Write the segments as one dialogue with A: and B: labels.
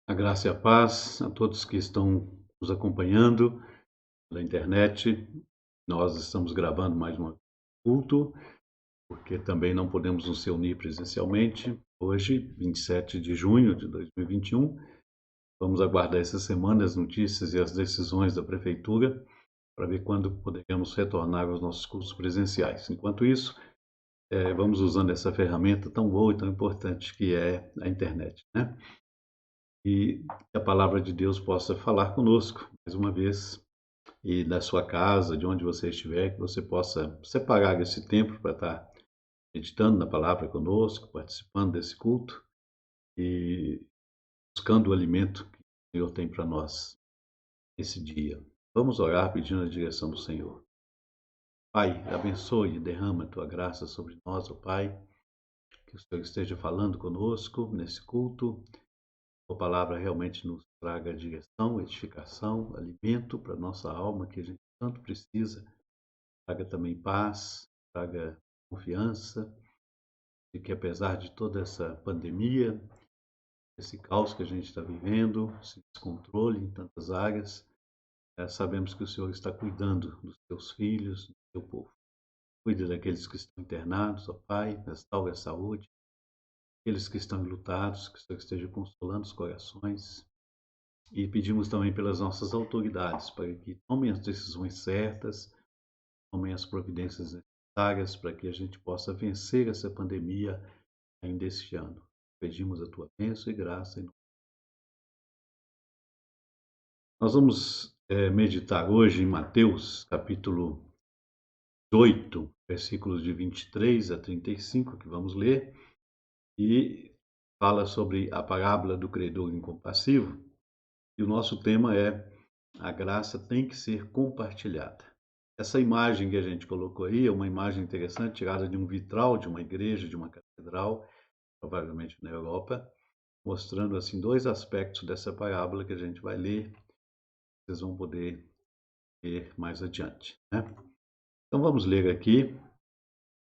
A: A graça e a paz a todos que estão nos acompanhando pela internet. Nós estamos gravando mais um culto, porque também não podemos nos reunir presencialmente. Hoje, 27 de junho de 2021, vamos aguardar essa semana as notícias e as decisões da Prefeitura para ver quando poderemos retornar aos nossos cursos presenciais. Enquanto isso, vamos usando essa ferramenta tão boa e tão importante que é a internet, né? E que a palavra de Deus possa falar conosco mais uma vez, e da sua casa, de onde você estiver, que você possa separar esse tempo para estar meditando na palavra conosco, participando desse culto e buscando o alimento que o Senhor tem para nós esse dia. Vamos orar pedindo a direção do Senhor. Pai, abençoe e derrama a tua graça sobre nós, ó Pai, que o Senhor esteja falando conosco nesse culto. A palavra realmente nos traga direção, edificação, alimento para nossa alma, que a gente tanto precisa. Traga também paz, traga confiança de que, apesar de toda essa pandemia, esse caos que a gente está vivendo, esse descontrole em tantas áreas, sabemos que o Senhor está cuidando dos teus filhos, do teu povo. Cuide daqueles que estão internados, ó Pai, restaure a saúde. Aqueles que estão enlutados, que o Senhor esteja consolando os corações. E pedimos também pelas nossas autoridades, para que tomem as decisões certas, tomem as providências necessárias para que a gente possa vencer essa pandemia ainda este ano. Pedimos a tua bênção e graça. Nós vamos meditar hoje em Mateus, capítulo 8, versículos de 23 a 35, que vamos ler, e fala sobre a parábola do credor incompassivo. E o nosso tema é: a graça tem que ser compartilhada. Essa imagem que a gente colocou aí é uma imagem interessante, tirada de um vitral de uma igreja, de uma catedral, provavelmente na Europa, mostrando assim dois aspectos dessa parábola que a gente vai ler. Vocês vão poder ver mais adiante, né? Então vamos ler aqui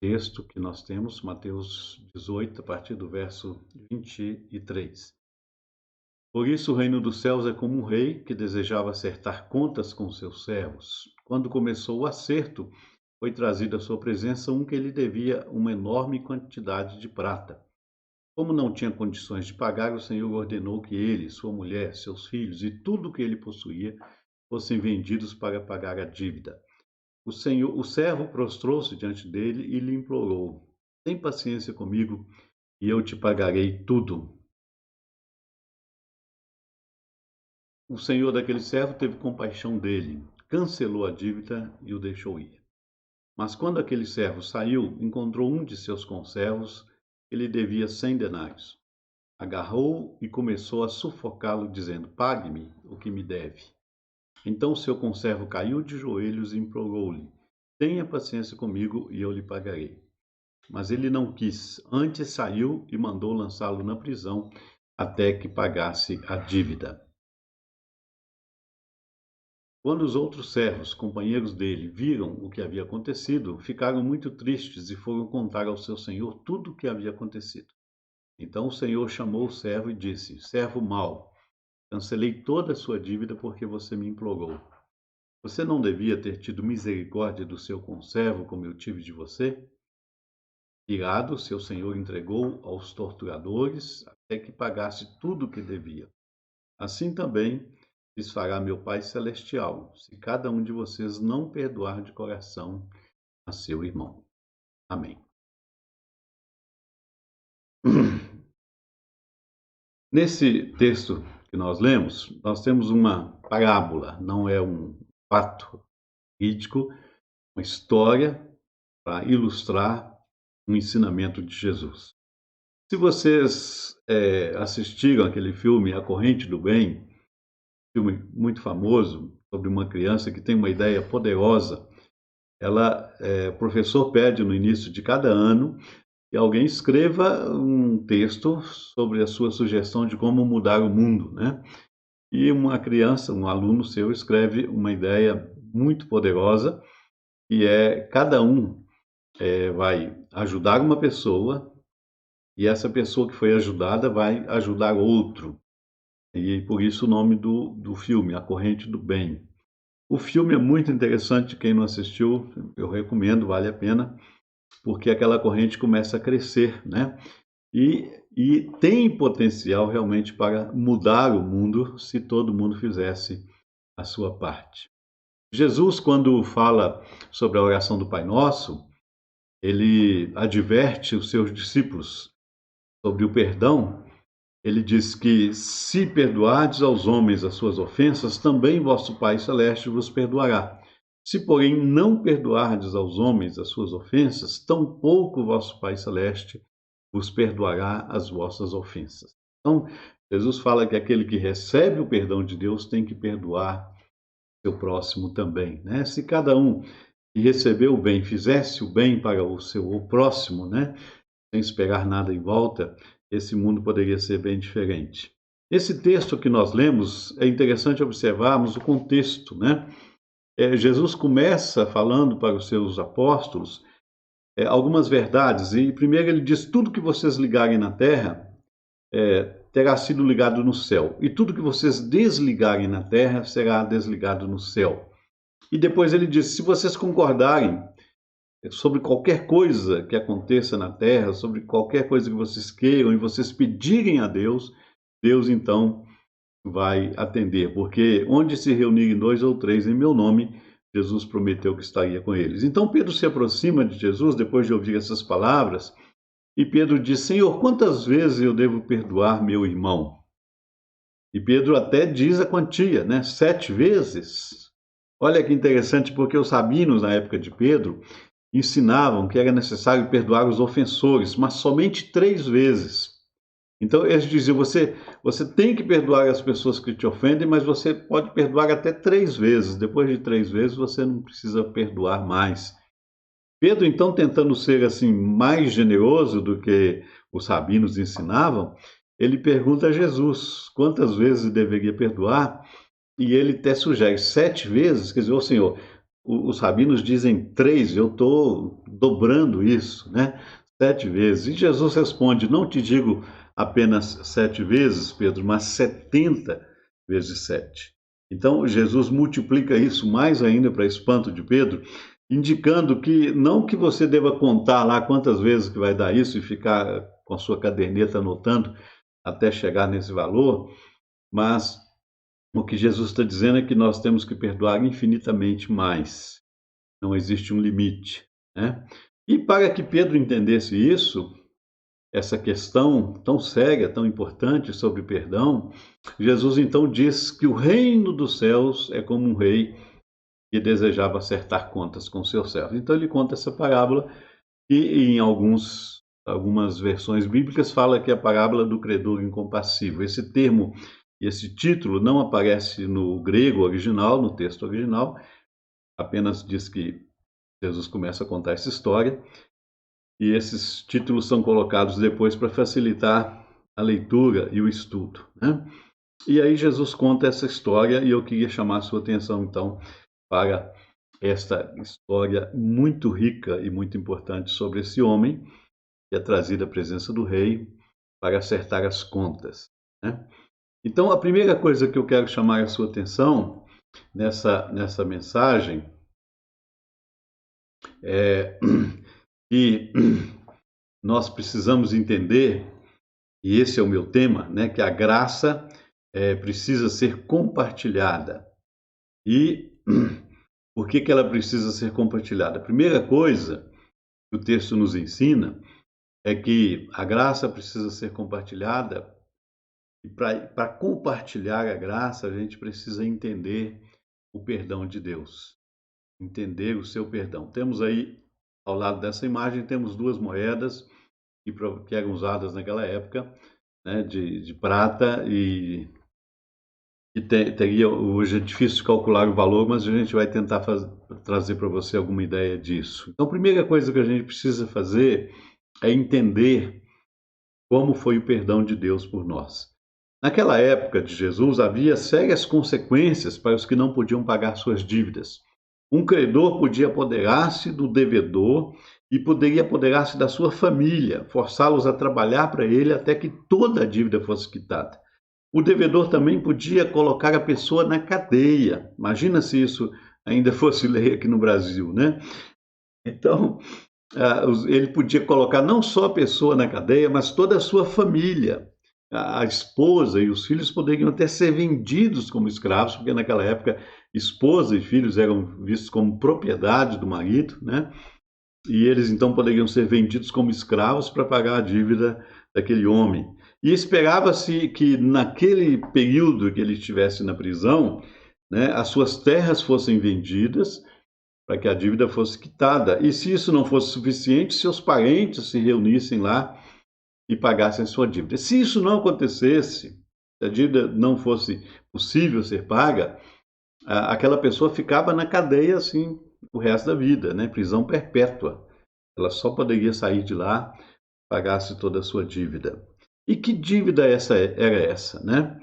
A: o texto que nós temos, Mateus 18, a partir do verso 23. Por isso o reino dos céus é como um rei que desejava acertar contas com seus servos. Quando começou o acerto, foi trazido à sua presença um que lhe devia uma enorme quantidade de prata. Como não tinha condições de pagar, o Senhor ordenou que ele, sua mulher, seus filhos e tudo o que ele possuía fossem vendidos para pagar a dívida. O servo prostrou-se diante dele e lhe implorou: tem paciência comigo e eu te pagarei tudo. O senhor daquele servo teve compaixão dele, cancelou a dívida e o deixou ir. Mas quando aquele servo saiu, encontrou um de seus conservos que lhe devia 100 denários. Agarrou-o e começou a sufocá-lo, dizendo: pague-me o que me deve. Então o seu conservo caiu de joelhos e implorou-lhe: tenha paciência comigo e eu lhe pagarei. Mas ele não quis, antes saiu e mandou lançá-lo na prisão até que pagasse a dívida. Quando os outros servos, companheiros dele, viram o que havia acontecido, ficaram muito tristes e foram contar ao seu senhor tudo o que havia acontecido. Então o senhor chamou o servo e disse: servo mau, cancelei toda a sua dívida porque você me implorou. Você não devia ter tido misericórdia do seu conservo como eu tive de você? Irado, seu senhor entregou aos torturadores até que pagasse tudo o que devia. Assim também lhes fará meu Pai Celestial, se cada um de vocês não perdoar de coração a seu irmão. Amém. Nesse texto que nós lemos, nós temos uma parábola, não é um fato verídico, uma história para ilustrar um ensinamento de Jesus. Se vocês assistiram aquele filme A Corrente do Bem, filme muito famoso sobre uma criança que tem uma ideia poderosa, o professor pede no início de cada ano que alguém escreva um texto sobre a sua sugestão de como mudar o mundo, né? E uma criança, um aluno seu, escreve uma ideia muito poderosa, que é cada um vai ajudar uma pessoa e essa pessoa que foi ajudada vai ajudar outro. E por isso o nome do filme, A Corrente do Bem. O filme é muito interessante, quem não assistiu, eu recomendo, vale a pena, porque aquela corrente começa a crescer, né? E tem potencial realmente para mudar o mundo se todo mundo fizesse a sua parte. Jesus, quando fala sobre a oração do Pai Nosso, ele adverte os seus discípulos sobre o perdão. Ele diz que se perdoardes aos homens as suas ofensas, também vosso Pai Celeste vos perdoará. Se, porém, não perdoardes aos homens as suas ofensas, tampouco vosso Pai Celeste vos perdoará as vossas ofensas. Então, Jesus fala que aquele que recebe o perdão de Deus tem que perdoar seu próximo também, né? Se cada um que recebeu o bem fizesse o bem para o próximo, né? Sem esperar nada em volta, esse mundo poderia ser bem diferente. Esse texto que nós lemos, é interessante observarmos o contexto, né? Jesus começa falando para os seus apóstolos algumas verdades, e primeiro ele diz: tudo que vocês ligarem na terra terá sido ligado no céu, e tudo que vocês desligarem na terra será desligado no céu. E depois ele diz: se vocês concordarem sobre qualquer coisa que aconteça na terra, sobre qualquer coisa que vocês queiram e vocês pedirem a Deus, Deus então vai atender, porque onde se reunirem 2 ou 3 em meu nome, Jesus prometeu que estaria com eles. Então Pedro se aproxima de Jesus depois de ouvir essas palavras, e Pedro diz: Senhor, quantas vezes eu devo perdoar meu irmão? E Pedro até diz a quantia, né? 7 vezes. Olha que interessante, porque os rabinos na época de Pedro ensinavam que era necessário perdoar os ofensores, mas somente 3 vezes. Então eles diziam: você tem que perdoar as pessoas que te ofendem, mas você pode perdoar até 3 vezes. Depois de 3 vezes você não precisa perdoar mais. Pedro, então, tentando ser assim mais generoso do que os rabinos ensinavam, ele pergunta a Jesus quantas vezes deveria perdoar, e ele até sugere 7 vezes. Quer dizer, ô Senhor, os rabinos dizem 3, eu estou dobrando isso, né? 7 vezes. E Jesus responde: não te digo apenas 7 vezes, Pedro, mas 70 vezes 7. Então, Jesus multiplica isso mais ainda para espanto de Pedro, indicando que não que você deva contar lá quantas vezes que vai dar isso e ficar com a sua caderneta anotando até chegar nesse valor, mas o que Jesus está dizendo é que nós temos que perdoar infinitamente mais. Não existe um limite, né? E para que Pedro entendesse isso, essa questão tão séria, tão importante sobre perdão, Jesus então diz que o reino dos céus é como um rei que desejava acertar contas com seus servos. Então ele conta essa parábola, e em algumas versões bíblicas fala que é a parábola do credor incompassível. Esse termo e esse título não aparece no grego original, no texto original, apenas diz que Jesus começa a contar essa história, e esses títulos são colocados depois para facilitar a leitura e o estudo, né? E aí Jesus conta essa história, e eu queria chamar a sua atenção então para esta história muito rica e muito importante sobre esse homem que é trazido à presença do rei para acertar as contas, né? Então, a primeira coisa que eu quero chamar a sua atenção nessa mensagem é que nós precisamos entender, e esse é o meu tema, né, que a graça precisa ser compartilhada. E por que ela precisa ser compartilhada? A primeira coisa que o texto nos ensina é que a graça precisa ser compartilhada, e para compartilhar a graça, a gente precisa entender o perdão de Deus, entender o seu perdão. Temos aí, ao lado dessa imagem, temos 2 moedas que eram usadas naquela época, né, de prata, e teria, hoje é difícil calcular o valor, mas a gente vai tentar trazer para você alguma ideia disso. Então, a primeira coisa que a gente precisa fazer é entender como foi o perdão de Deus por nós. Naquela época de Jesus, havia sérias consequências para os que não podiam pagar suas dívidas. Um credor podia apoderar-se do devedor e poderia apoderar-se da sua família, forçá-los a trabalhar para ele até que toda a dívida fosse quitada. O devedor também podia colocar a pessoa na cadeia. Imagina se isso ainda fosse lei aqui no Brasil, né? Então, ele podia colocar não só a pessoa na cadeia, mas toda a sua família. A esposa e os filhos poderiam até ser vendidos como escravos, porque naquela época esposa e filhos eram vistos como propriedade do marido, né? E eles então poderiam ser vendidos como escravos para pagar a dívida daquele homem. E esperava-se que naquele período que ele estivesse na prisão, né, as suas terras fossem vendidas para que a dívida fosse quitada. E se isso não fosse suficiente, seus parentes se reunissem lá e pagassem a sua dívida. Se isso não acontecesse, se a dívida não fosse possível ser paga, aquela pessoa ficava na cadeia assim o resto da vida, né? Prisão perpétua. Ela só poderia sair de lá pagasse toda a sua dívida. E que dívida era essa, né?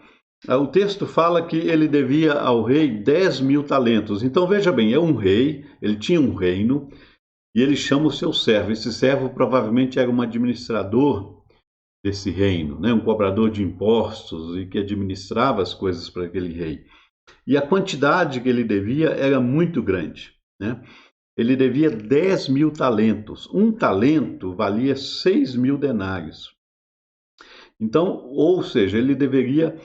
A: O texto fala que ele devia ao rei 10.000 talentos. Então veja bem, é um rei, ele tinha um reino e ele chama o seu servo. Esse servo provavelmente era um administrador desse reino, né? Um cobrador de impostos e que administrava as coisas para aquele rei. E a quantidade que ele devia era muito grande, né? Ele devia 10.000 talentos. Um talento valia 6.000 denários. Então, ou seja, ele deveria,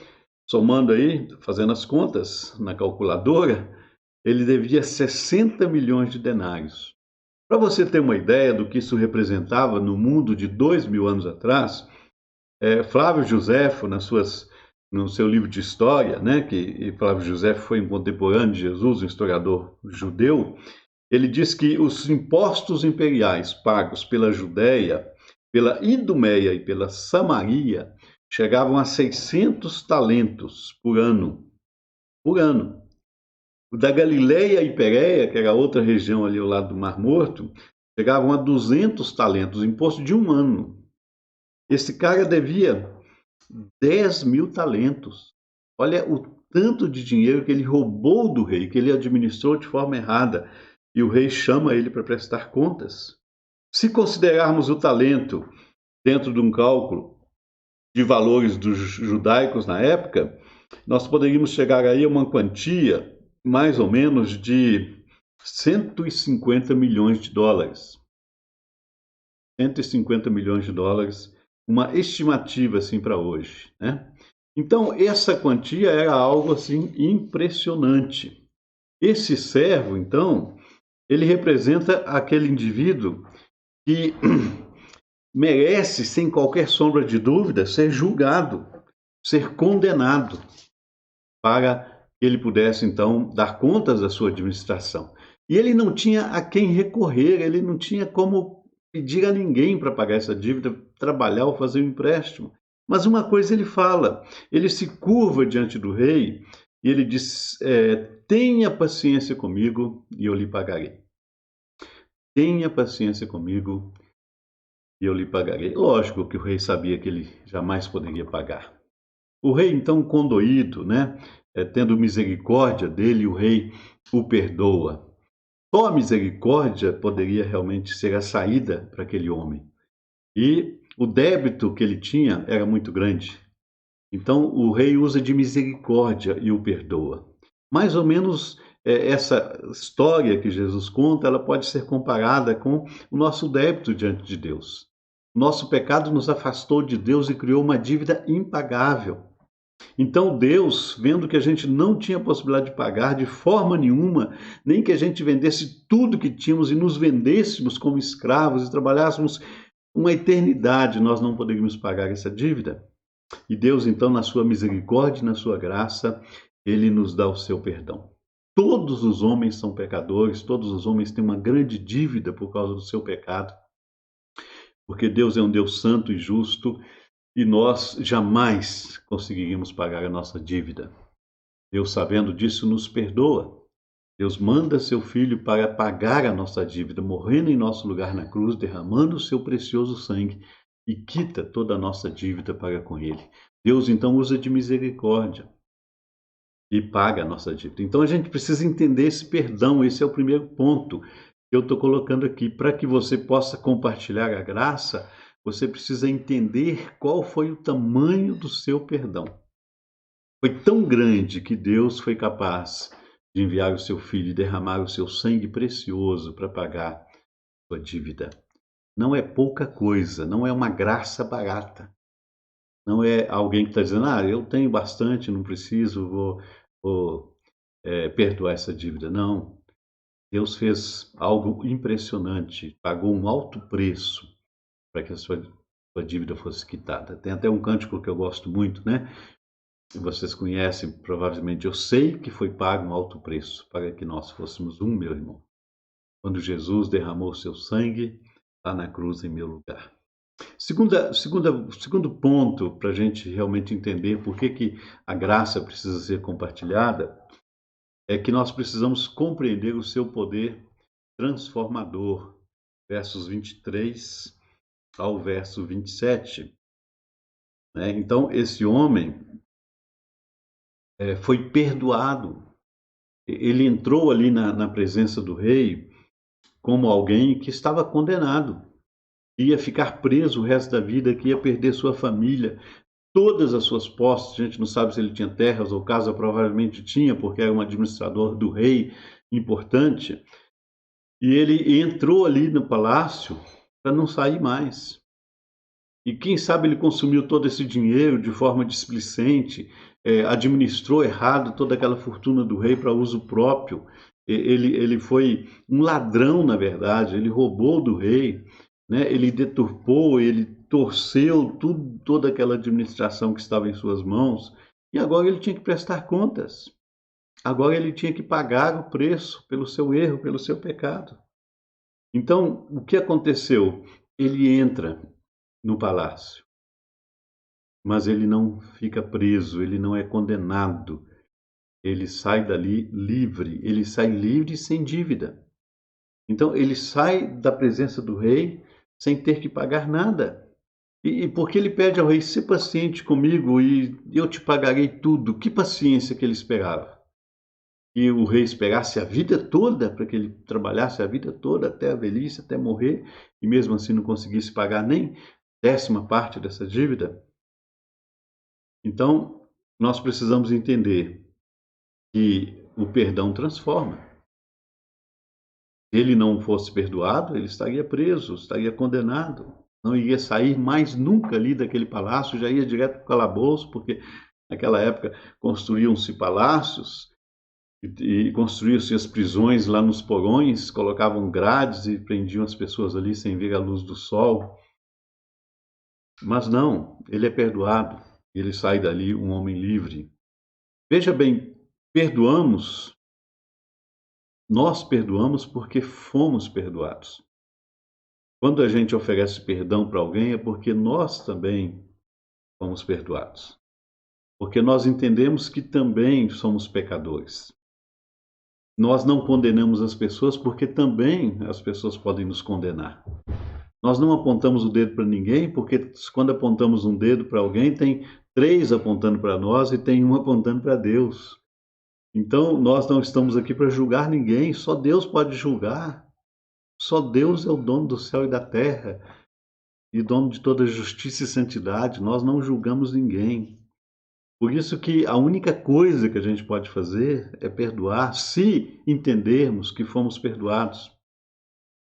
A: somando aí, fazendo as contas na calculadora, ele devia 60 milhões de denários. Para você ter uma ideia do que isso representava no mundo de 2.000 anos atrás, Flávio Josefo, no seu livro de história, né, que Flávio Josefo foi um contemporâneo de Jesus, um historiador judeu, ele diz que os impostos imperiais pagos pela Judéia, pela Idumeia e pela Samaria chegavam a 600 talentos por ano. Por ano. O da Galileia e Pérea, que era outra região ali ao lado do Mar Morto, chegavam a 200 talentos, imposto de um ano. Esse cara devia 10.000 talentos. Olha o tanto de dinheiro que ele roubou do rei, que ele administrou de forma errada. E o rei chama ele para prestar contas. Se considerarmos o talento dentro de um cálculo de valores dos judaicos na época, nós poderíamos chegar aí a uma quantia mais ou menos de 150 milhões de dólares. 150 milhões de dólares, uma estimativa assim para hoje, né? Então, essa quantia era algo assim impressionante. Esse servo, então, ele representa aquele indivíduo que merece, sem qualquer sombra de dúvida, ser julgado, ser condenado, para que ele pudesse, então, dar contas da sua administração. E ele não tinha a quem recorrer, ele não tinha como pedir a ninguém para pagar essa dívida, trabalhar ou fazer um empréstimo. Mas uma coisa ele fala, ele se curva diante do rei e ele diz: tenha paciência comigo e eu lhe pagarei. Tenha paciência comigo e eu lhe pagarei. Lógico que o rei sabia que ele jamais poderia pagar. O rei, então, condoído, né, tendo misericórdia dele, o rei o perdoa. Só a misericórdia poderia realmente ser a saída para aquele homem. E o débito que ele tinha era muito grande. Então, o rei usa de misericórdia e o perdoa. Mais ou menos essa história que Jesus conta, ela pode ser comparada com o nosso débito diante de Deus. Nosso pecado nos afastou de Deus e criou uma dívida impagável. Então Deus, vendo que a gente não tinha possibilidade de pagar de forma nenhuma, nem que a gente vendesse tudo que tínhamos e nos vendêssemos como escravos e trabalhássemos uma eternidade, nós não poderíamos pagar essa dívida. E Deus, então, na sua misericórdia e na sua graça, ele nos dá o seu perdão. Todos os homens são pecadores, todos os homens têm uma grande dívida por causa do seu pecado, porque Deus é um Deus santo e justo e nós jamais conseguiríamos pagar a nossa dívida. Deus, sabendo disso, nos perdoa. Deus manda seu Filho para pagar a nossa dívida, morrendo em nosso lugar na cruz, derramando o seu precioso sangue e quita toda a nossa dívida para com Ele. Deus, então, usa de misericórdia e paga a nossa dívida. Então, a gente precisa entender esse perdão. Esse é o primeiro ponto que eu estou colocando aqui. Para que você possa compartilhar a graça, você precisa entender qual foi o tamanho do seu perdão. Foi tão grande que Deus foi capaz de enviar o seu filho e derramar o seu sangue precioso para pagar sua dívida. Não é pouca coisa, não é uma graça barata. Não é alguém que está dizendo, eu tenho bastante, não preciso, vou perdoar essa dívida. Não, Deus fez algo impressionante, pagou um alto preço para que a sua dívida fosse quitada. Tem até um cântico que eu gosto muito, né? Vocês conhecem, provavelmente. Eu sei que foi pago um alto preço para que nós fôssemos um, meu irmão. Quando Jesus derramou seu sangue lá na cruz em meu lugar. Segundo ponto para a gente realmente entender por que a graça precisa ser compartilhada é que nós precisamos compreender o seu poder transformador. Versos 23 ao verso 27. Né? Então, esse homem foi perdoado. Ele entrou ali na presença do rei como alguém que estava condenado. Ia ficar preso o resto da vida, que ia perder sua família, todas as suas posses. A gente não sabe se ele tinha terras ou casa, provavelmente tinha, porque era um administrador do rei importante. E ele entrou ali no palácio para não sair mais. E quem sabe ele consumiu todo esse dinheiro de forma displicente, administrou errado toda aquela fortuna do rei para uso próprio. Ele foi um ladrão, na verdade, ele roubou do rei, né? Ele deturpou, ele torceu toda aquela administração que estava em suas mãos, e agora ele tinha que prestar contas. Agora ele tinha que pagar o preço pelo seu erro, pelo seu pecado. Então, o que aconteceu? Ele entra no palácio, mas ele não fica preso, ele não é condenado, ele sai dali livre, ele sai livre e sem dívida. Então ele sai da presença do rei sem ter que pagar nada. E porque ele pede ao rei, se paciente comigo e eu te pagarei tudo. Que paciência que ele esperava? Que o rei esperasse a vida toda, para que ele trabalhasse a vida toda até a velhice, até morrer, e mesmo assim não conseguisse pagar nem 10ª parte dessa dívida? Então, nós precisamos entender que o perdão transforma. Se ele não fosse perdoado, ele estaria preso, estaria condenado, não iria sair mais nunca ali daquele palácio, já ia direto para o calabouço, porque naquela época construíam-se palácios e construíam-se as prisões lá nos porões, colocavam grades e prendiam as pessoas ali sem ver a luz do sol. Mas não, ele é perdoado, ele sai dali um homem livre. Veja bem, nós perdoamos porque fomos perdoados. Quando a gente oferece perdão para alguém é porque nós também fomos perdoados. Porque nós entendemos que também somos pecadores. Nós não condenamos as pessoas porque também as pessoas podem nos condenar. Nós não apontamos o dedo para ninguém porque quando apontamos um dedo para alguém tem 3 apontando para nós e tem 1 apontando para Deus. Então, nós não estamos aqui para julgar ninguém, só Deus pode julgar. Só Deus é o dono do céu e da terra, e dono de toda justiça e santidade. Nós não julgamos ninguém. Por isso que a única coisa que a gente pode fazer é perdoar, se entendermos que fomos perdoados.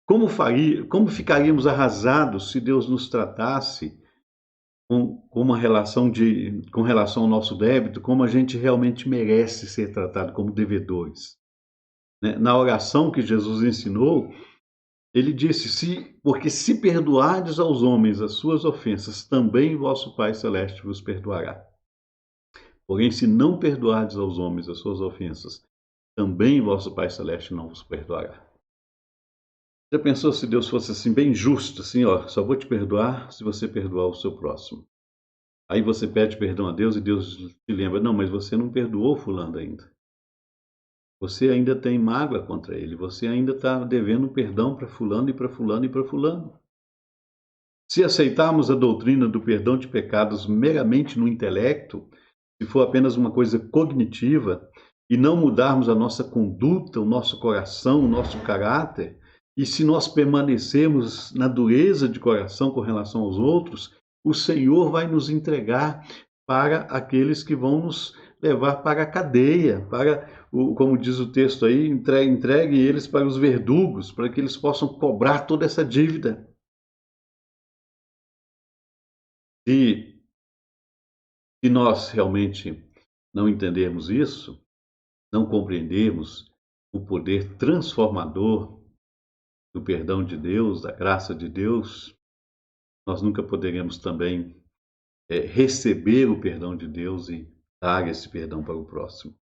A: Como ficaríamos arrasados se Deus nos tratasse com relação ao nosso débito, como a gente realmente merece ser tratado, como devedores. Né? Na oração que Jesus ensinou, ele disse, porque se perdoardes aos homens as suas ofensas, também vosso Pai Celeste vos perdoará. Porém, se não perdoardes aos homens as suas ofensas, também vosso Pai Celeste não vos perdoará. Já pensou se Deus fosse assim, bem justo, assim, só vou te perdoar se você perdoar o seu próximo. Aí você pede perdão a Deus e Deus te lembra, não, mas você não perdoou fulano ainda. Você ainda tem mágoa contra ele, você ainda está devendo perdão para fulano e para fulano e para fulano. Se aceitarmos a doutrina do perdão de pecados meramente no intelecto, se for apenas uma coisa cognitiva, e não mudarmos a nossa conduta, o nosso coração, o nosso caráter, e se nós permanecermos na dureza de coração com relação aos outros, o Senhor vai nos entregar para aqueles que vão nos levar para a cadeia, como diz o texto aí, entregue eles para os verdugos, para que eles possam cobrar toda essa dívida. E se nós realmente não entendermos isso, não compreendermos o poder transformador do perdão de Deus, da graça de Deus, nós nunca poderemos também receber o perdão de Deus e dar esse perdão para o próximo.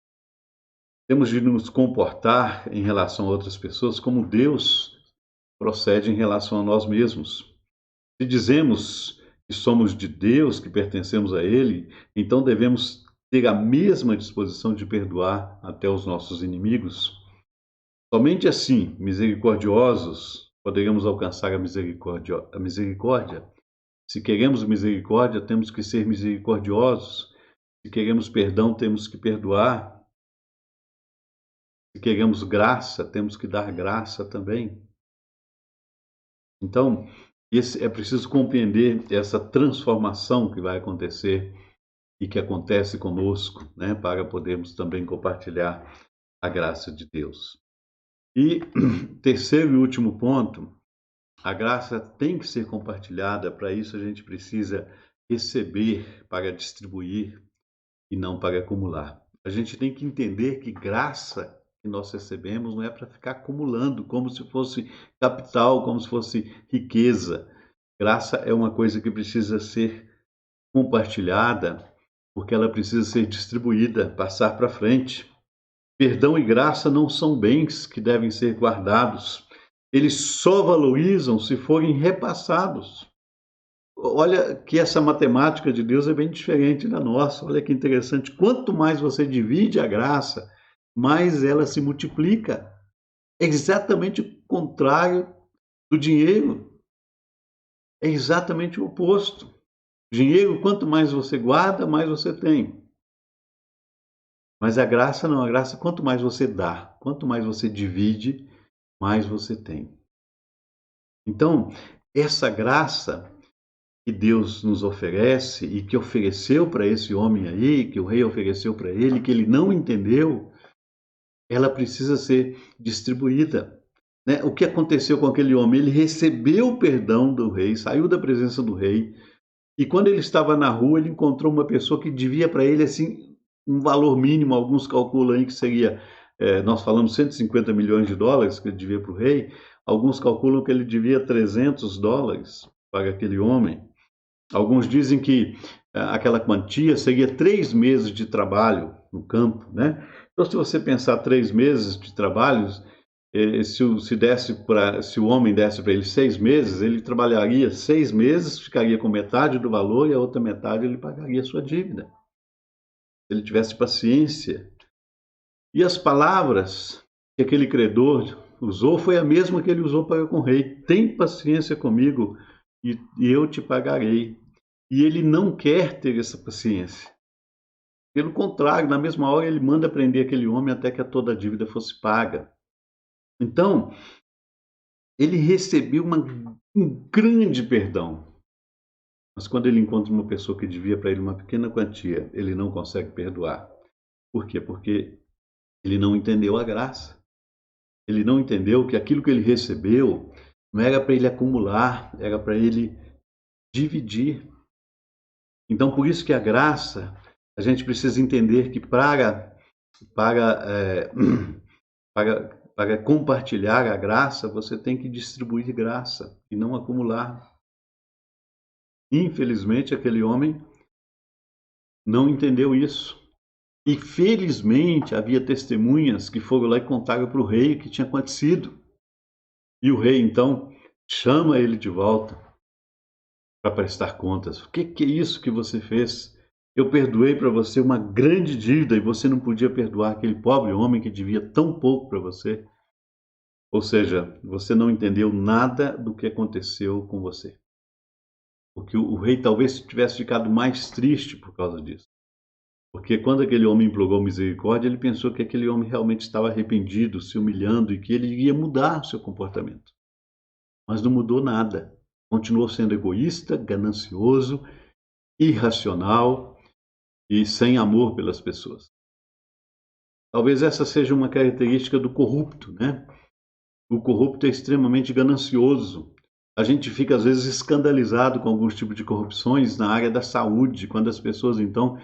A: Temos de nos comportar em relação a outras pessoas como Deus procede em relação a nós mesmos. Se dizemos que somos de Deus, que pertencemos a Ele, então devemos ter a mesma disposição de perdoar até os nossos inimigos. Somente assim, misericordiosos, poderemos alcançar a misericórdia. Se queremos misericórdia, temos que ser misericordiosos. Se queremos perdão, temos que perdoar. Se queremos graça, temos que dar graça também. Então, é preciso compreender essa transformação que vai acontecer e que acontece conosco, né, para podermos também compartilhar a graça de Deus. E terceiro e último ponto, a graça tem que ser compartilhada, para isso a gente precisa receber para distribuir e não para acumular. A gente tem que entender que graça que nós recebemos não é para ficar acumulando como se fosse capital, como se fosse riqueza. Graça é uma coisa que precisa ser compartilhada, porque ela precisa ser distribuída, passar para frente. Perdão e graça não são bens que devem ser guardados. Eles só valorizam se forem repassados. Olha que essa matemática de Deus é bem diferente da nossa. Olha que interessante. Quanto mais você divide a graça, mais ela se multiplica. É exatamente o contrário do dinheiro. É exatamente o oposto. Dinheiro, quanto mais você guarda, mais você tem. Mas a graça não. A graça, quanto mais você dá, quanto mais você divide, mais você tem. Então, essa graça que Deus nos oferece e que ofereceu para esse homem aí, que o rei ofereceu para ele, que ele não entendeu, ela precisa ser distribuída. Né? O que aconteceu com aquele homem? Ele recebeu o perdão do rei, saiu da presença do rei, e quando ele estava na rua, ele encontrou uma pessoa que devia para ele assim um valor mínimo, alguns calculam aí que seria, nós falamos 150 milhões de dólares que ele devia para o rei, alguns calculam que ele devia 300 dólares para aquele homem. Alguns dizem que aquela quantia seria 3 meses de trabalho no campo, né? Então, se você pensar 3 meses de trabalho, se o homem desse para ele 6 meses, ele trabalharia 6 meses, ficaria com metade do valor e a outra metade ele pagaria a sua dívida. Se ele tivesse paciência. E as palavras que aquele credor usou foi a mesma que ele usou para com o rei. Tem paciência comigo e eu te pagarei. E ele não quer ter essa paciência. Pelo contrário, na mesma hora ele manda prender aquele homem até que toda a dívida fosse paga. Então, ele recebeu um grande perdão. Mas quando ele encontra uma pessoa que devia para ele uma pequena quantia, ele não consegue perdoar. Por quê? Porque ele não entendeu a graça. Ele não entendeu que aquilo que ele recebeu não era para ele acumular, era para ele dividir. Então, por isso que a graça, a gente precisa entender que para compartilhar a graça, você tem que distribuir graça e não acumular. Infelizmente, aquele homem não entendeu isso. E felizmente havia testemunhas que foram lá e contaram para o rei o que tinha acontecido. E o rei, então, chama ele de volta para prestar contas. O que é isso que você fez? Eu perdoei para você uma grande dívida e você não podia perdoar aquele pobre homem que devia tão pouco para você. Ou seja, você não entendeu nada do que aconteceu com você. Porque o rei talvez tivesse ficado mais triste por causa disso. Porque quando aquele homem implorou misericórdia, ele pensou que aquele homem realmente estava arrependido, se humilhando e que ele iria mudar o seu comportamento. Mas não mudou nada. Continuou sendo egoísta, ganancioso, irracional e sem amor pelas pessoas. Talvez essa seja uma característica do corrupto, né? O corrupto é extremamente ganancioso. A gente fica, às vezes, escandalizado com alguns tipos de corrupções na área da saúde, quando as pessoas, então,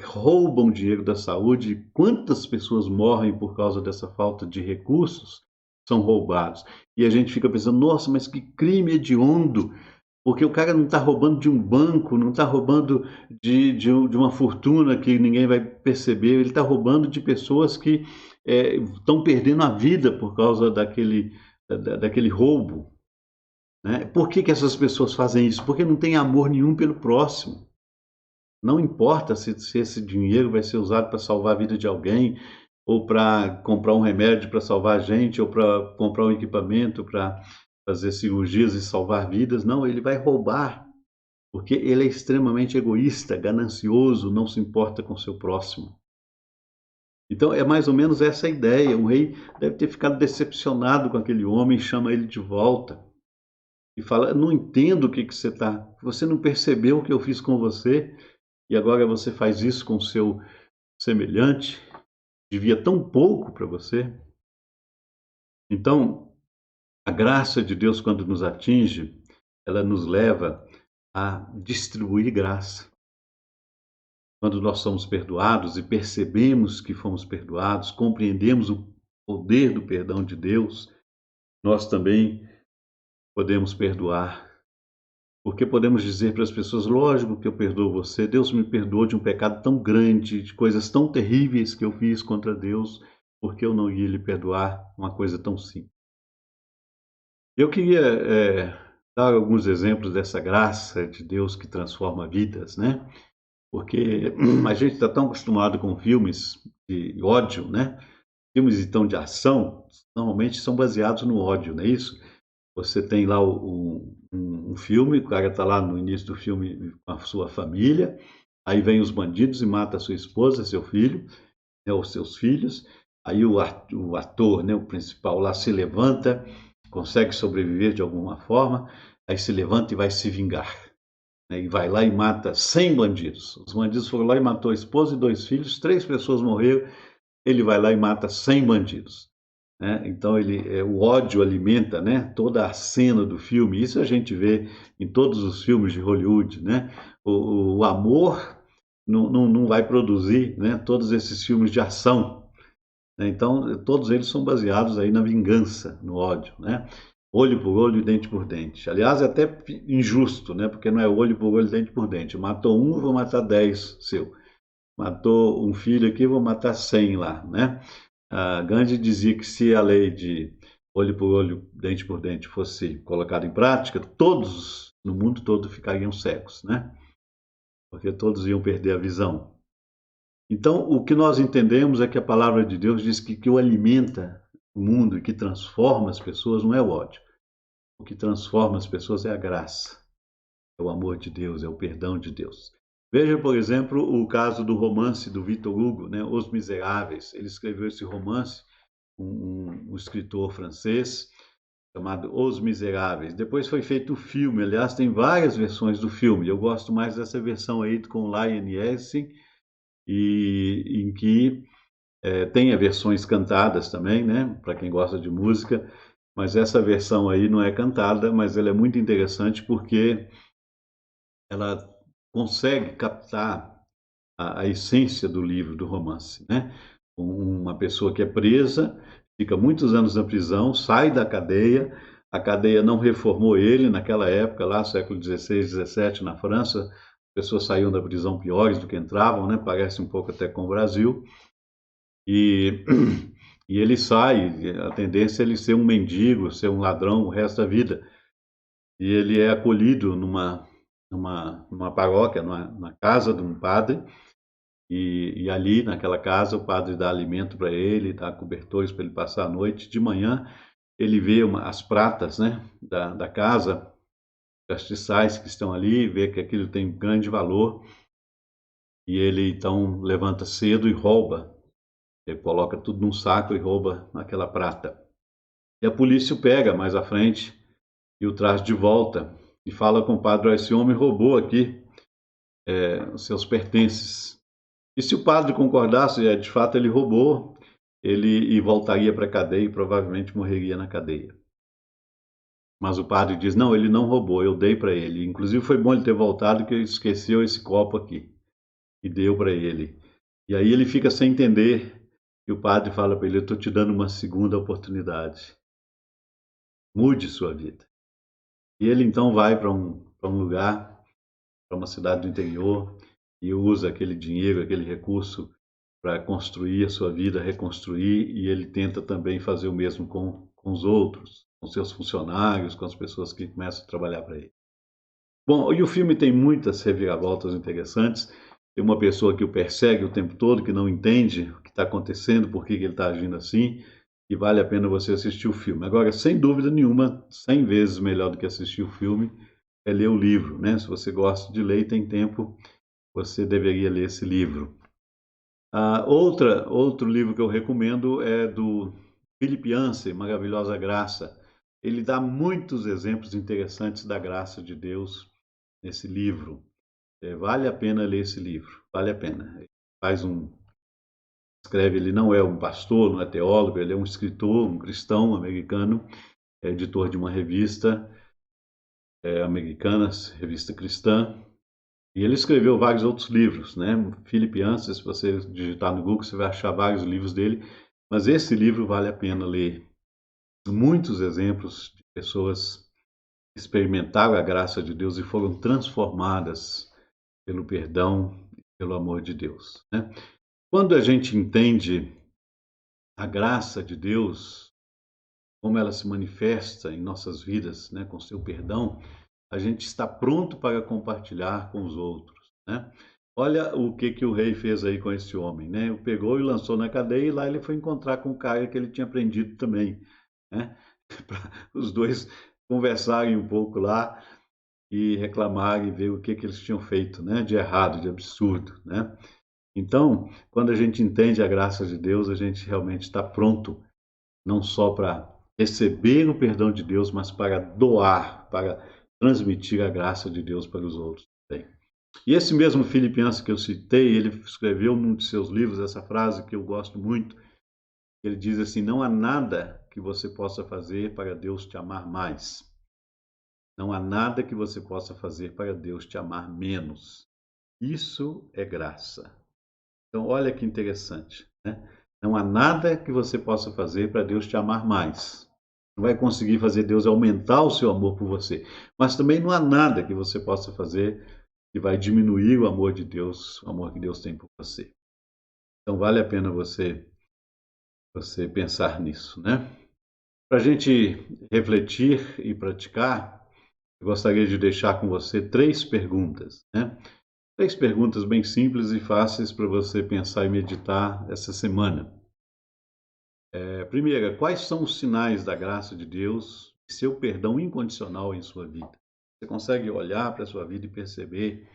A: roubam dinheiro da saúde. Quantas pessoas morrem por causa dessa falta de recursos? São roubados. E a gente fica pensando, nossa, mas que crime hediondo! Porque o cara não está roubando de um banco, não está roubando de uma fortuna que ninguém vai perceber, ele está roubando de pessoas que estão perdendo a vida por causa daquele roubo. Né? Por que essas pessoas fazem isso? Porque não tem amor nenhum pelo próximo. Não importa se esse dinheiro vai ser usado para salvar a vida de alguém, ou para comprar um remédio para salvar a gente, ou para comprar um equipamento para fazer cirurgias e salvar vidas. Não, ele vai roubar, porque ele é extremamente egoísta, ganancioso, não se importa com o seu próximo. Então é mais ou menos essa a ideia. O rei deve ter ficado decepcionado com aquele homem, chama ele de volta e fala: não entendo o que você está. Você não percebeu o que eu fiz com você e agora você faz isso com o seu semelhante? Devia tão pouco para você. Então, a graça de Deus, quando nos atinge, ela nos leva a distribuir graça. Quando nós somos perdoados e percebemos que fomos perdoados, compreendemos o poder do perdão de Deus, nós também podemos perdoar. Porque podemos dizer para as pessoas: lógico que eu perdoo você, Deus me perdoou de um pecado tão grande, de coisas tão terríveis que eu fiz contra Deus, porque eu não ia lhe perdoar uma coisa tão simples. Eu queria dar alguns exemplos dessa graça de Deus que transforma vidas, né? Porque a gente está tão acostumado com filmes de ódio, né? Filmes então de ação, normalmente são baseados no ódio, não é isso? Você tem lá um filme, o cara está lá no início do filme com a sua família, aí vem os bandidos e mata a sua esposa, seu filho, né, os seus filhos, aí o ator, né, o principal lá se levanta, consegue sobreviver de alguma forma, aí se levanta e vai se vingar. Né, e vai lá e mata 100 bandidos. Os bandidos foram lá e matou a esposa e 2 filhos, 3 pessoas morreram, ele vai lá e mata 100 bandidos. Né? Então o ódio alimenta, né, toda a cena do filme. Isso a gente vê em todos os filmes de Hollywood. Né? O amor não vai produzir, né, todos esses filmes de ação. Né? Então todos eles são baseados aí na vingança, no ódio. Né? Olho por olho, dente por dente. Aliás, é até injusto, né? Porque não é olho por olho, dente por dente. Matou um, vou matar 10 seu. Matou um filho aqui, vou matar 100 lá, né? Gandhi dizia que se a lei de olho por olho, dente por dente fosse colocada em prática, todos no mundo todo ficariam cegos, né? Porque todos iam perder a visão. Então, o que nós entendemos é que a palavra de Deus diz que o alimenta o mundo e que transforma as pessoas não é o ódio. O que transforma as pessoas é a graça, é o amor de Deus, é o perdão de Deus. Veja, por exemplo, o caso do romance do Victor Hugo, né, Os Miseráveis. Ele escreveu esse romance, um escritor francês, chamado Os Miseráveis. Depois foi feito o filme, aliás, tem várias versões do filme. Eu gosto mais dessa versão aí com Lion Yeltsin, em que tem versões cantadas também, né, para quem gosta de música, mas essa versão aí não é cantada, mas ela é muito interessante porque ela consegue captar a essência do livro, do romance, né? Uma pessoa que é presa, fica muitos anos na prisão, sai da cadeia, a cadeia não reformou ele naquela época, lá século XVI, XVII, na França, as pessoas saíam da prisão piores do que entravam, né? Parece um pouco até com o Brasil, e, e ele sai, a tendência é ele ser um mendigo, ser um ladrão o resto da vida, e ele é acolhido numa paróquia, numa casa de um padre, e ali naquela casa o padre dá alimento para ele, dá cobertores para ele passar a noite. De manhã ele vê as pratas, né, da casa, castiçais que estão ali, vê que aquilo tem grande valor, e ele então levanta cedo e rouba. Ele coloca tudo num saco e rouba aquela prata. E a polícia o pega mais à frente e o traz de volta e fala com o padre: esse homem roubou aqui os seus pertences. E se o padre concordasse, de fato ele roubou, ele voltaria para a cadeia e provavelmente morreria na cadeia. Mas o padre diz, não, ele não roubou, eu dei para ele. Inclusive foi bom ele ter voltado, que ele esqueceu esse copo aqui e deu para ele. E aí ele fica sem entender, e o padre fala para ele, eu estou te dando uma segunda oportunidade. Mude sua vida. E ele então vai para um lugar, para uma cidade do interior, e usa aquele dinheiro, aquele recurso para construir a sua vida, reconstruir, e ele tenta também fazer o mesmo com os outros, com seus funcionários, com as pessoas que começam a trabalhar para ele. Bom, e o filme tem muitas reviravoltas interessantes. Tem uma pessoa que o persegue o tempo todo, que não entende o que está acontecendo, por que ele está agindo assim, e vale a pena você assistir o filme. Agora, sem dúvida nenhuma, 100 vezes melhor do que assistir o filme é ler o livro, né? Se você gosta de ler e tem tempo, você deveria ler esse livro. Outro livro que eu recomendo é do Philip Yancey, Maravilhosa Graça. Ele dá muitos exemplos interessantes da graça de Deus nesse livro. Vale a pena ler esse livro, vale a pena. Ele não é um pastor, não é teólogo, ele é um escritor, um cristão americano, é editor de uma revista americana, revista cristã, e ele escreveu vários outros livros, né? Philip Yancey, se você digitar no Google, você vai achar vários livros dele, mas esse livro vale a pena ler. Muitos exemplos de pessoas que experimentaram a graça de Deus e foram transformadas pelo perdão e pelo amor de Deus, né? Quando a gente entende a graça de Deus, como ela se manifesta em nossas vidas, né, com seu perdão, a gente está pronto para compartilhar com os outros, né? Olha o que o rei fez aí com esse homem, né? O pegou e lançou na cadeia, e lá ele foi encontrar com o cara que ele tinha prendido também, né? Para os dois conversarem um pouco lá e reclamarem e ver o que eles tinham feito, né? De errado, de absurdo, né? Então, quando a gente entende a graça de Deus, a gente realmente está pronto, não só para receber o perdão de Deus, mas para doar, para transmitir a graça de Deus para os outros também. E esse mesmo Philip Yancey que eu citei, ele escreveu num de seus livros essa frase que eu gosto muito. Ele diz assim, não há nada que você possa fazer para Deus te amar mais. Não há nada que você possa fazer para Deus te amar menos. Isso é graça. Então, olha que interessante, né? Não há nada que você possa fazer para Deus te amar mais. Não vai conseguir fazer Deus aumentar o seu amor por você. Mas também não há nada que você possa fazer que vai diminuir o amor de Deus, o amor que Deus tem por você. Então, vale a pena você pensar nisso, né? Para a gente refletir e praticar, eu gostaria de deixar com você 3 perguntas, né? 3 perguntas bem simples e fáceis para você pensar e meditar essa semana. Primeira, quais são os sinais da graça de Deus e seu perdão incondicional em sua vida? Você consegue olhar para a sua vida e perceber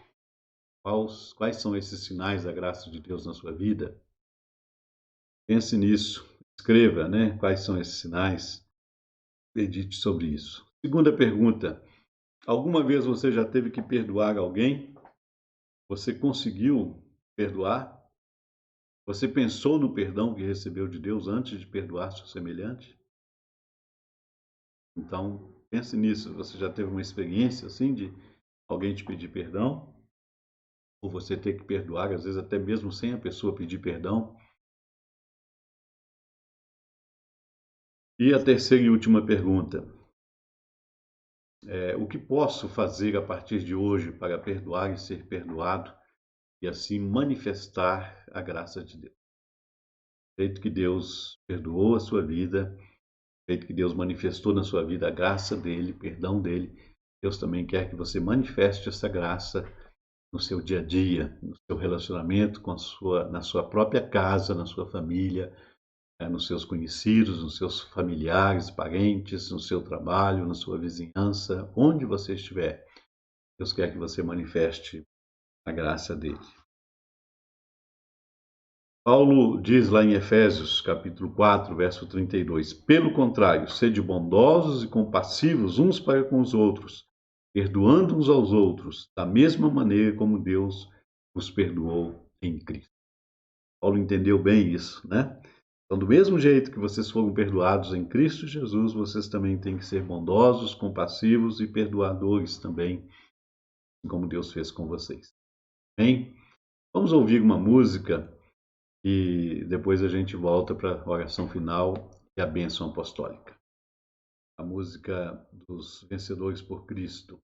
A: quais são esses sinais da graça de Deus na sua vida? Pense nisso, escreva, né? Quais são esses sinais? Medite sobre isso. Segunda pergunta, alguma vez você já teve que perdoar alguém? Você conseguiu perdoar? Você pensou no perdão que recebeu de Deus antes de perdoar seu semelhante? Então, pense nisso. Você já teve uma experiência assim de alguém te pedir perdão? Ou você ter que perdoar, às vezes até mesmo sem a pessoa pedir perdão? E a terceira e última pergunta. O que posso fazer a partir de hoje para perdoar e ser perdoado e assim manifestar a graça de Deus? Feito que Deus perdoou a sua vida, feito que Deus manifestou na sua vida a graça dele, perdão dele, Deus também quer que você manifeste essa graça no seu dia a dia, no seu relacionamento na sua própria casa, na sua família, nos seus conhecidos, nos seus familiares, parentes, no seu trabalho, na sua vizinhança, onde você estiver. Deus quer que você manifeste a graça dele. Paulo diz lá em Efésios, capítulo 4, verso 32, pelo contrário, sede bondosos e compassivos uns para com os outros, perdoando uns aos outros, da mesma maneira como Deus os perdoou em Cristo. Paulo entendeu bem isso, né? Então, do mesmo jeito que vocês foram perdoados em Cristo Jesus, vocês também têm que ser bondosos, compassivos e perdoadores também, como Deus fez com vocês. Bem, vamos ouvir uma música e depois a gente volta para a oração final e a bênção apostólica. A música dos Vencedores por Cristo.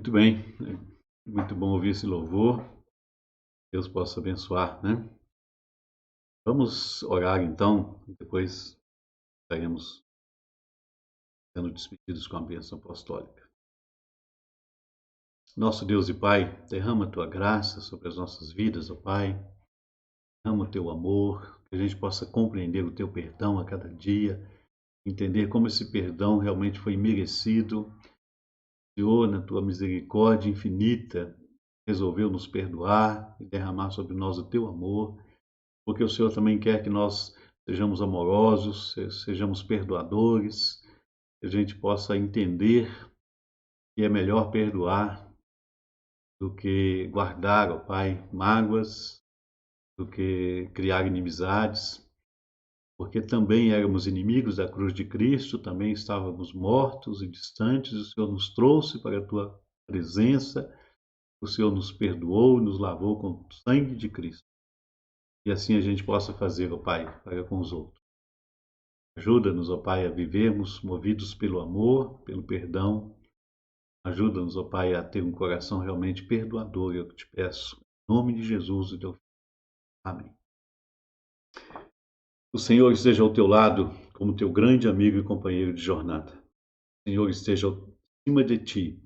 A: Muito bem, muito bom ouvir esse louvor. Deus possa abençoar, né? Vamos orar então, e depois estaremos sendo despedidos com a bênção apostólica. Nosso Deus e Pai, derrama a Tua graça sobre as nossas vidas, ó Pai. Derrama o Teu amor, que a gente possa compreender o Teu perdão a cada dia, entender como esse perdão realmente foi merecido. Senhor, na Tua misericórdia infinita, resolveu nos perdoar e derramar sobre nós o Teu amor, porque o Senhor também quer que nós sejamos amorosos, sejamos perdoadores, que a gente possa entender que é melhor perdoar do que guardar, ó Pai, mágoas, do que criar inimizades, porque também éramos inimigos da cruz de Cristo, também estávamos mortos e distantes, o Senhor nos trouxe para a Tua presença, o Senhor nos perdoou, nos lavou com o sangue de Cristo. E assim a gente possa fazer, ó Pai, para com os outros. Ajuda-nos, ó Pai, a vivermos movidos pelo amor, pelo perdão. Ajuda-nos, ó Pai, a ter um coração realmente perdoador, eu te peço. Em nome de Jesus e teu Filho. Amém. O Senhor esteja ao teu lado como teu grande amigo e companheiro de jornada. O Senhor esteja acima de ti,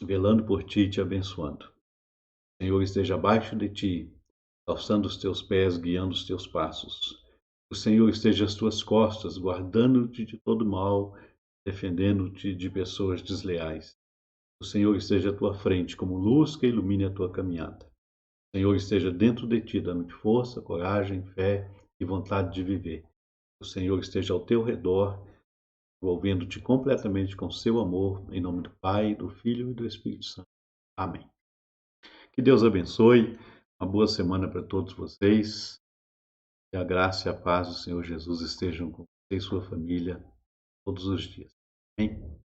A: velando por ti e te abençoando. O Senhor esteja abaixo de ti, calçando os teus pés, guiando os teus passos. O Senhor esteja às tuas costas, guardando-te de todo mal, defendendo-te de pessoas desleais. O Senhor esteja à tua frente como luz que ilumine a tua caminhada. O Senhor esteja dentro de ti, dando-te força, coragem, fé e vontade de viver. O Senhor esteja ao teu redor, envolvendo-te completamente com seu amor, em nome do Pai, do Filho e do Espírito Santo. Amém. Que Deus abençoe, uma boa semana para todos vocês. Que a graça e a paz do Senhor Jesus estejam com você e sua família todos os dias. Amém?